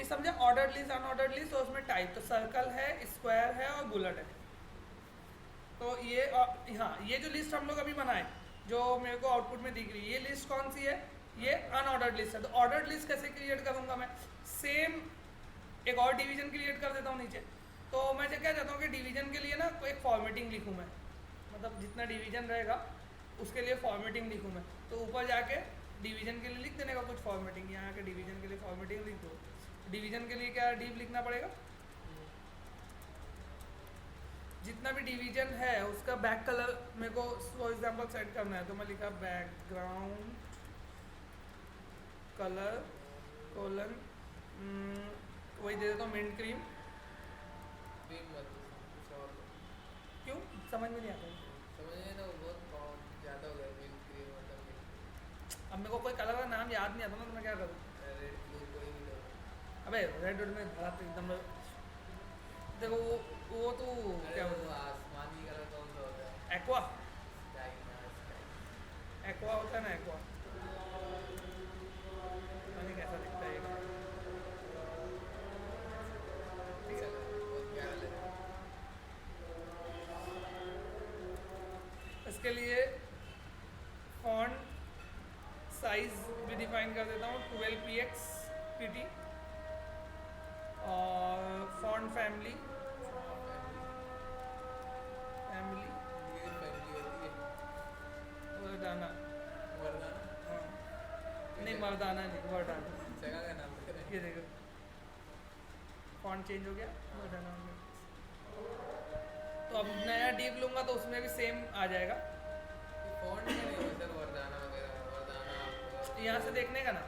List समझे, ordered list unordered list, और उसमें टाइप तो सर्कल है, स्क्वायर है और बुलेट है। तो ये हाँ, ये जो लिस्ट हम लोग अभी बनाए जो मेरे को आउटपुट में दिख रही है, ये लिस्ट कौन सी है, ये अनऑर्डर्ड लिस्ट है। तो ऑर्डर्ड लिस्ट कैसे क्रिएट करूंगा मैं, सेम एक और डिवीजन क्रिएट कर देता हूँ नीचे। तो मैं क्या चाहता हूँ कि डिवीजन के लिए ना कोई एक फॉर्मेटिंग लिखूँ मैं, मतलब जितना डिवीजन रहेगा उसके लिए फॉर्मेटिंग लिखूँ मैं। तो ऊपर जाके डिवीजन के लिए लिख देने का कुछ फॉर्मेटिंग, यहाँ के डिवीजन के लिए फॉर्मेटिंग लिख दो। डिवीजन के लिए क्या डीप लिखना पड़ेगा, जितना भी डिवीजन है उसका बैक कलर मेरे को फॉर एग्जांपल सेट करना है। तो मैं लिखा बैकग्राउंड कलर कोलन वही दे देता हूँ मिंट क्रीम। क्यों समझ में नहीं आता है? समझिए ना, वो बहुत ज़्यादा हो गया मिल्क क्रीम मतलब। अब मेरे को कोई कलर का नाम याद नहीं आता ना, तो मैं क्या करूँ? रेड ब्लू कोई भी लो। अबे रेड में भरा तो एकदम देखो वो तो क्या वो बोलते हैं, आसमानी कलर कौन सा होता है? एक्वा, स्काई ना स्काई। एक्वा होता है ना, एक्वा पता नहीं कैसा दिखता है ये। ठीक है, बहुत प्यारा लगा। इसके लिए फॉन्ट साइज भी डिफाइन कर देता हूँ 12px pt, और फॉन्ट फैमिली ये फैमिली होती है वर्डाना, वरदाना। हाँ नहीं मर्दाना नहीं, वर्डाना। जगह का नाम है। ये देखो फॉन्ट चेंज हो गया, वर्डाना हो गया। तो अब नया डीप लूँगा तो उसमें भी सेम आ जाएगा। फ़ॉन्ट में नहीं होता वरदाना वगैरह, वरदाना आपको यहाँ से देखने का ना,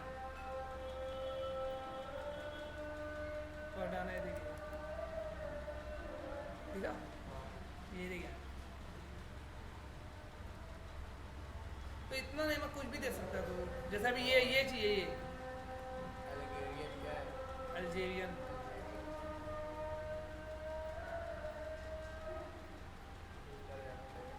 वर्डाना ये देखिए, ठीक है, ये देखिए। तो इतना नहीं, मैं कुछ भी दे सकता है। तो जैसे अभी ये चाहिए, ये अल्जीरियन क्या है? अल्जेरियन, ऊपर जाना पड़ेगा।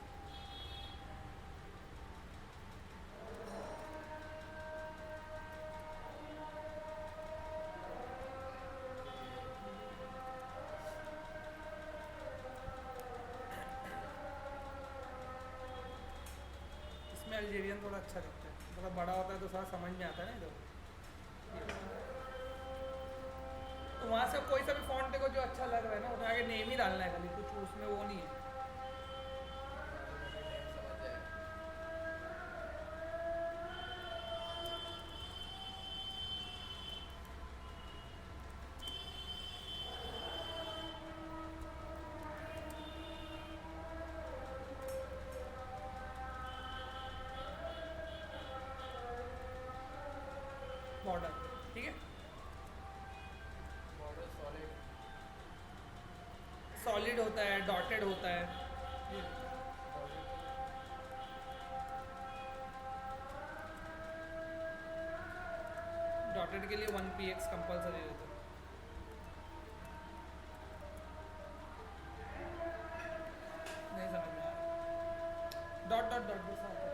इसमें अल्जेरियन थोड़ा अच्छा दिखता है, थोड़ा बड़ा होता है तो थोड़ा समझ में आता है ना इधर। तो वहाँ से कोई सा भी फॉन्ट देखो जो अच्छा लग रहा है ना, उसमें आगे नेम ही डालना है, खाली कुछ उसमें वो नहीं है। समझ जाएगा। बॉर्डर ठीक है, बॉर्डर सॉलिड। सॉलिड होता है, डॉटेड होता है। डॉटेड के लिए 1px कंपलसरी होता है। नहीं समझ में आ रहा, डॉट डॉट डॉट जैसा होता है।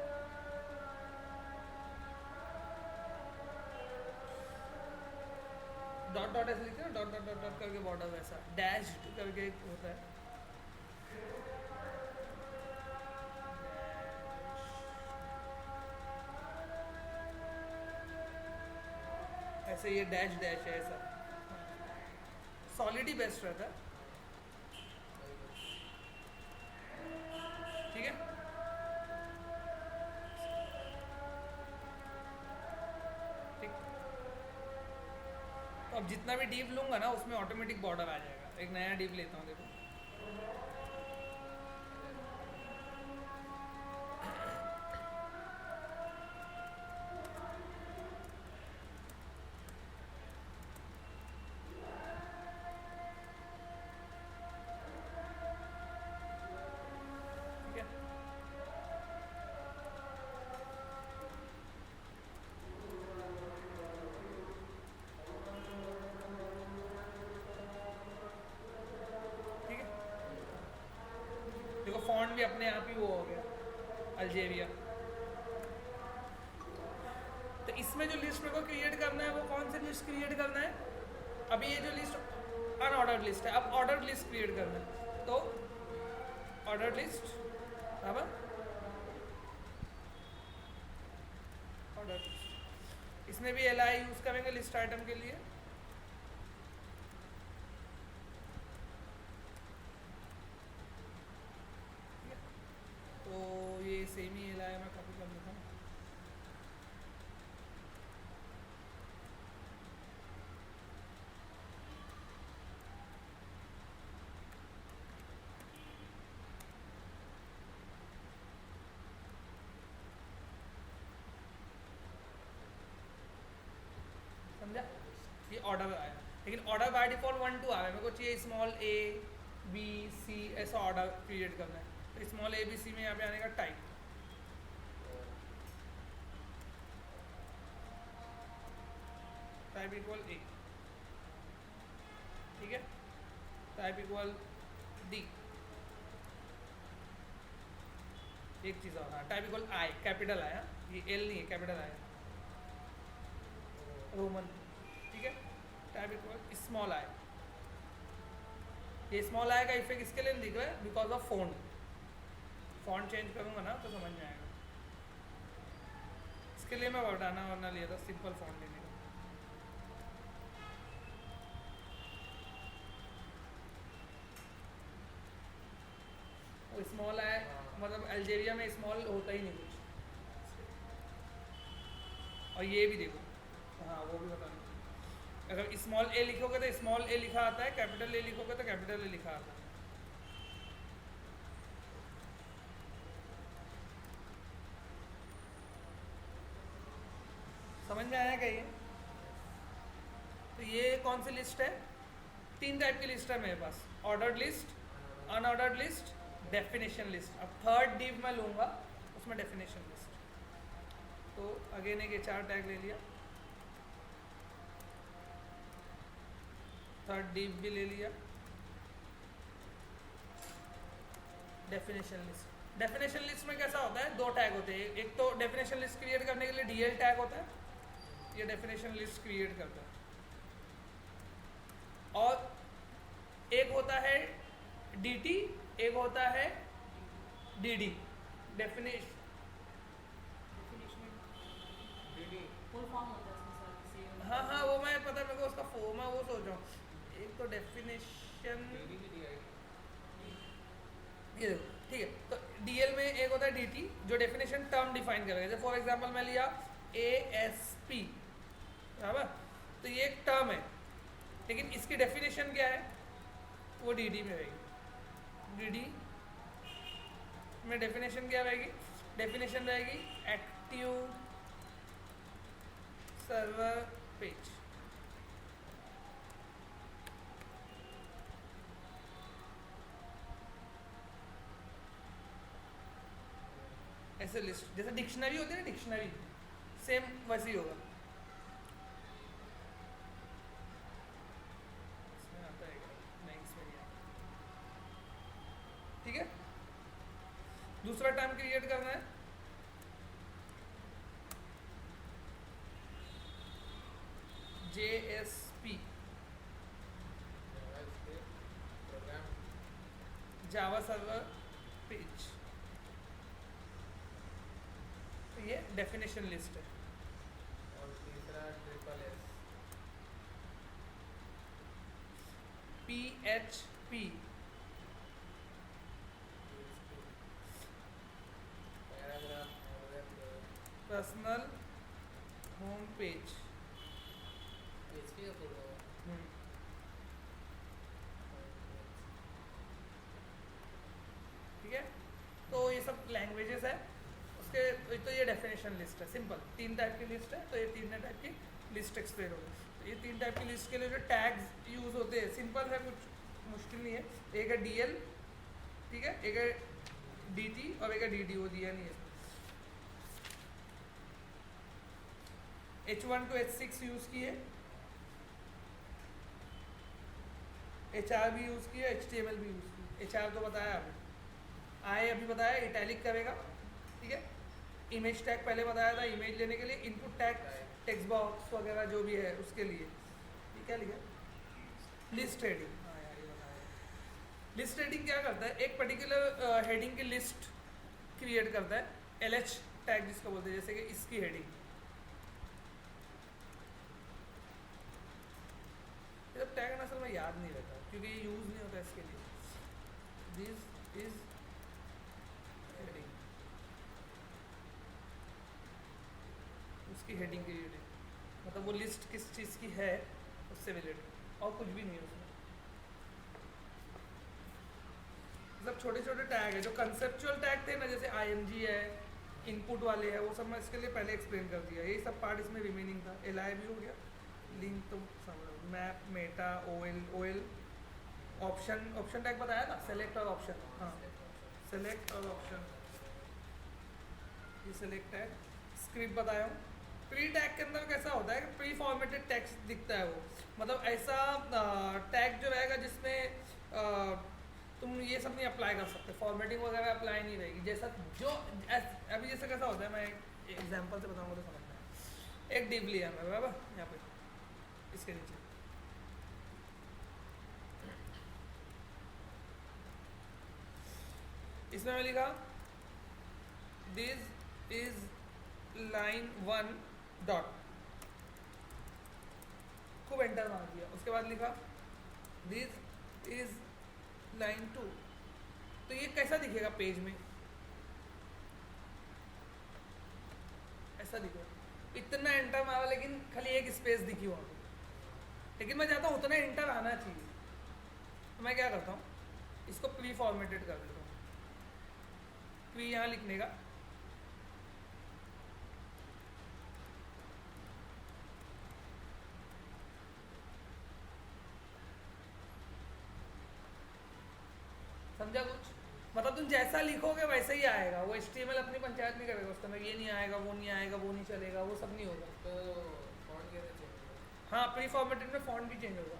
डॉट डॉट ऐसे लिखते हैं, डॉट डॉट डॉट डॉट करके बॉर्डर वैसा, डैश करके एक होता है। ऐसे ये डैश डैश है ऐसा। सॉलिड ही बेस्ट रहता है, ठीक है। ठीक, तो अब जितना भी डीप लूंगा ना उसमें ऑटोमेटिक बॉर्डर आ जाएगा। एक नया डीप लेता हूँ, देखो ठीक है। ठीक है, देखो फॉन्ट भी अपने आप ही वो हो गया, अल्जेरिया। तो इसमें जो लिस्ट मेरे को क्रिएट करना है वो कौन सी लिस्ट क्रिएट करना है, अभी ये जो लिस्ट अनऑर्डर्ड लिस्ट है, अब ऑर्डर्ड लिस्ट क्रिएट करना है, तो ऑर्डर्ड लिस्ट बराबर ऑर्डर लिस्ट, इसमें भी एल आई यूज करेंगे लिस्ट आइटम के लिए। तो ये सेम ही एल आई मैं कॉपी कर लेता हूँ। समझा? ये ऑर्डर आया, लेकिन ऑर्डर बाय डिफॉल्ट 1 2 आ रहा है, मेरे को चाहिए स्मॉल ए बी सी ऐसा ऑर्डर क्रिएट करना है। तो स्मॉल ए बी सी में यहाँ पे आने का टाइप, टाइप इक्वल ए, ठीक है, टाइप इक्वल डी, एक चीज़ और, हाँ टाइप इक्वल आई, कैपिटल आया, ये एल नहीं है, कैपिटल आया, रोमन, ठीक है, टाइप इक्वल स्मॉल आई। ये स्मॉल आई का इफेक्ट इसके लिए दिख रहा है because of font, font change करूंगा ना तो समझ में आएगा। इसके लिए मैं वर्डाना वरना लिया था सिंपल फॉन्ट लेने का। वो स्मॉल आई मतलब अल्जेरिया में स्मॉल होता ही नहीं कुछ। और ये भी देखो, हाँ वो भी बता दूँ, अगर स्मॉल ए लिखोगे तो स्मॉल ए लिखा आता है, कैपिटल ए लिखोगे तो कैपिटल ए लिखा आता है। समझ में आया क्या ये? तो ये कौन सी लिस्ट है? 3 टाइप की लिस्ट है मेरे पास, ordered list, unordered list, definition list. अब थर्ड डिव मैं लूँगा, उसमें डेफिनेशन लिस्ट। तो अगेन एक HR टैग ले लिया, थर्ड डिव भी ले लिया, डेफिनेशन लिस्ट। डेफिनेशन लिस्ट में कैसा होता है, 2 टैग होते हैं, एक तो डेफिनेशन लिस्ट क्रिएट करने के लिए DL टैग होता है, ये डेफिनेशन लिस्ट क्रिएट करता है, और एक होता है DT, एक होता है DD, डेफिनेशन फुल फॉर्म होता है उसमें सर किसी। हाँ हाँ वो मैं पता है मेरे को उसका फॉर्म है, वो सोच रहा हूँ। एक तो डेफिनेशन, ये देखो ठीक है, तो DL में एक होता है DT जो डेफिनेशन टर्म डिफाइन करेगा। जैसे फॉर एग्जांपल मैं लिया ASP, बराबर, तो ये एक टर्म है, लेकिन इसकी डेफिनेशन क्या है, वो DD में रहेगी। DD में डेफिनेशन क्या रहेगी? डेफिनेशन रहेगी एक्टिव सर्वर पेज। ऐसे लिस्ट जैसे डिक्शनरी होती है ना, डिक्शनरी सेम वैसे ही होगा। इसमें आता है क्या? नहीं इसमें नहीं आता। ठीक है, दूसरा टर्म क्रिएट करना है, JSP, जावा सर्वर पेज। तो ये डेफिनेशन लिस्ट है। और तीसरा SSS, PHP, paragraph, personal home page. PHP का फुल फॉर्म। ठीक है, तो ये सब लैंग्वेजेस है उसके। तो ये डेफिनेशन लिस्ट है, सिंपल 3 टाइप की लिस्ट है। तो ये 3 टाइप की लिस्ट एक्सप्लेन होगी। तो ये 3 टाइप की लिस्ट के लिए जो टैग्स यूज होते हैं सिंपल है, कुछ मुश्किल नहीं है। एक है DL, ठीक है, एक है DT और एक है DD, वो दिया नहीं है। H1 to H6 यूज किए, HR भी यूज किया, HTML भी यूज किया। HR तो बताया अभी, आए अभी बताया, इटैलिक करेगा, ठीक है। इमेज टैग पहले बताया था, इमेज लेने के लिए। इनपुट टैग टेक्स्ट बॉक्स वगैरह जो भी है उसके लिए। ठीक है, लिखा लिस्ट हेडिंग, हाँ यार ये बताया। लिस्ट हेडिंग क्या करता है, एक पर्टिकुलर हेडिंग की लिस्ट क्रिएट करता है, LH टैग जिसको बोलते हैं, जैसे कि इसकी हेडिंग। ये सब टैग असल में याद नहीं रहता क्योंकि ये यूज़ नहीं होता इसके लिए। दिस इज हेडिंग, उसकी हेडिंग की हेडिंग मतलब वो लिस्ट किस चीज़ की है उससे रिलेटेड, और कुछ भी नहीं है उसमें। मतलब छोटे छोटे टैग है जो कंसेप्चुअल टैग थे ना, जैसे IMG है, इनपुट वाले है, वो सब मैं इसके लिए पहले एक्सप्लेन कर दिया। यही सब पार्ट इसमें रिमेनिंग था। LI भी हो गया, लिंक तो समझ, map, Meta, OL option tag बताया था, सेलेक्ट और ऑप्शन, हाँ सेलेक्ट और ऑप्शन, ये सेलेक्ट टैग। स्क्रिप्ट बताया हूँ। प्री टैग के अंदर कैसा होता है कि प्री फॉर्मेटेड टेक्स्ट दिखता है वो, मतलब ऐसा टैग जो रहेगा जिसमें तुम ये सब नहीं अप्लाई कर सकते, फॉर्मेटिंग वगैरह अप्लाई नहीं रहेगी। जैसा जो अभी जैसे कैसा होता है, मैं एक एग्जांपल से बताऊंगा तो समझना है। एक डिव लिया मैं, बराबर, यहाँ पे इसके नीचे इसमें मैं लिखा दिस इज लाइन 1 डॉट, खूब एंटर मार दिया। उसके बाद लिखा दिस इज लाइन 2, तो ये कैसा दिखेगा पेज में, ऐसा दिखेगा। इतना एंटर मारा लेकिन खाली एक स्पेस दिखी वहाँ पे, लेकिन मैं चाहता हूँ उतना एंटर आना चाहिए। तो मैं क्या करता हूँ, इसको प्री फॉर्मेटेड कर देता हूँ। प्री यहाँ लिखने का, समझा कुछ, मतलब तुम जैसा लिखोगे वैसे ही आएगा। वो HTML अपनी पंचायत नहीं करेगा उसका, मैं ये नहीं आएगा, वो नहीं आएगा, वो नहीं चलेगा, वो सब नहीं होगा। तो फॉन्ट कैसे चेंज होगा? हाँ, प्री फॉर्मेटेड में फॉन्ट भी चेंज होगा,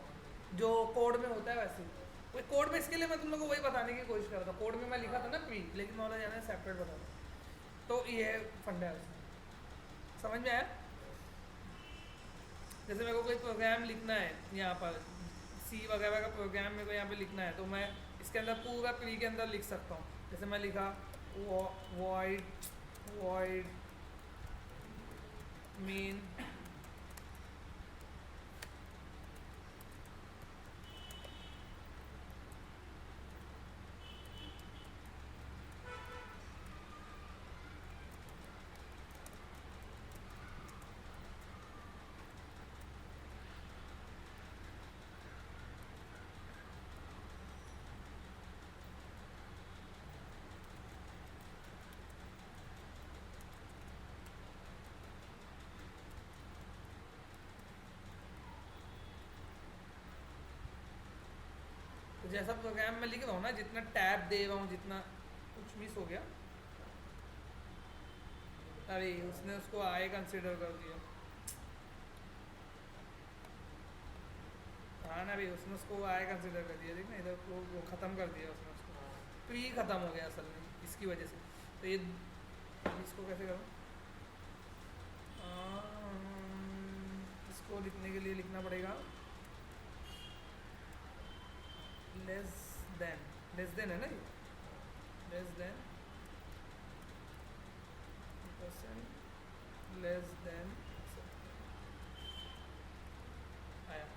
जो कोड में होता है वैसे ही। वो कोड में, इसके लिए मैं तुम लोगों को वही बताने की कोशिश कर रहा था। कोड में मैं लिखा था ना प्री, लेकिन मैं वाला जाना सेपरेट बता रहा। तो ये फंडा है उसमें, समझ में आया। जैसे मेरे को कोई प्रोग्राम लिखना है यहाँ पर, C वगैरह का प्रोग्राम मेरे को यहाँ पे लिखना है, तो मैं इसके अंदर पूरा प्री के अंदर लिख सकता हूँ। जैसे मैं लिखा void main तो जैसा प्रोग्राम में लिख रहा हूँ ना, जितना टैब दे रहा हूँ, जितना कुछ मिस हो गया, अरे उसने उसको आए कंसिडर कर दिया। हाँ ना भाई, उसने उसको आए कंसिडर कर दिया, देख ना इधर वो ख़त्म कर दिया उसने उसको, प्री ख़त्म हो गया असल में इसकी वजह से। तो ये इसको कैसे करूँ, इसको लिखने के लिए लिखना पड़ेगा लेस देन है ना, ये लेस देन % लेस देन आया।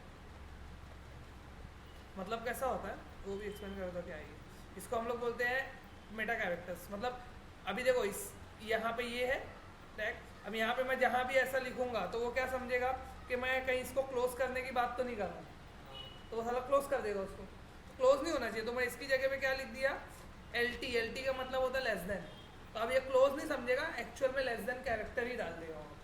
मतलब कैसा होता है वो भी एक्सप्लेन कर दो क्या है ये। इसको हम लोग बोलते हैं मेटा कैरेक्टर्स। मतलब अभी देखो, इस यहाँ पे ये है टैग, अब यहाँ पे मैं जहाँ भी ऐसा लिखूंगा तो वो क्या समझेगा कि मैं कहीं इसको क्लोज करने की बात तो नहीं कर रहा, तो वो साला क्लोज कर देगा उसको। क्लोज नहीं होना चाहिए, तो मैं इसकी जगह पे क्या लिख दिया, LT का मतलब होता है लेस देन। तो अब ये क्लोज नहीं समझेगा, एक्चुअल में लेस देन कैरेक्टर ही डाल देगा वहाँ,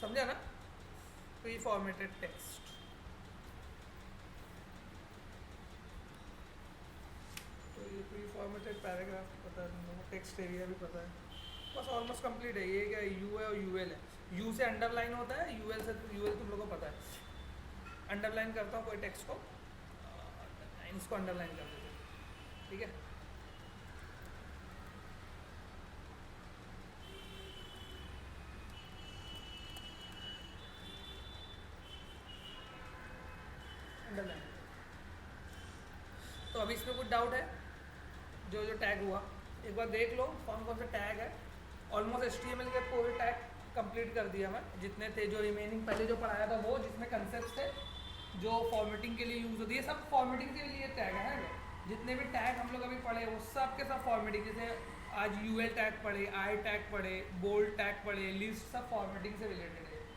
समझा ना। प्री फॉर्मेटेड टेक्स्ट, तो ये प्री फॉर्मेटेड पैराग्राफ पता है, टेक्स्ट एरिया भी पता है, बस ऑलमोस्ट कंप्लीट है। ये क्या यू है और UL है, यू से अंडरलाइन होता है, UL से UL तुम लोगों को पता है। अंडरलाइन करता हूँ कोई टेक्स्ट को, इसको अंडरलाइन कर देते हैं, ठीक है। अंदर जाएंगे। तो अभी इसमें कुछ डाउट है? जो जो टैग हुआ एक बार देख लो कौन कौन से टैग है। ऑलमोस्ट HTML के पूरे टैग कंप्लीट कर दिया मैं, जितने थे। जो रिमेनिंग पहले जो पढ़ाया था वो, जिसमें कंसेप्ट थे जो फॉर्मेटिंग के लिए यूज़ होती है, सब फॉर्मेटिंग के लिए टैग है ना। जितने भी टैग हम लोग अभी पढ़े वो सब के सब फॉर्मेटिंग, जैसे आज UL टैग पढ़े, आई टैग पढ़े, बोल्ड टैग पढ़े, लिस्ट, सब फॉर्मेटिंग से रिलेटेड है।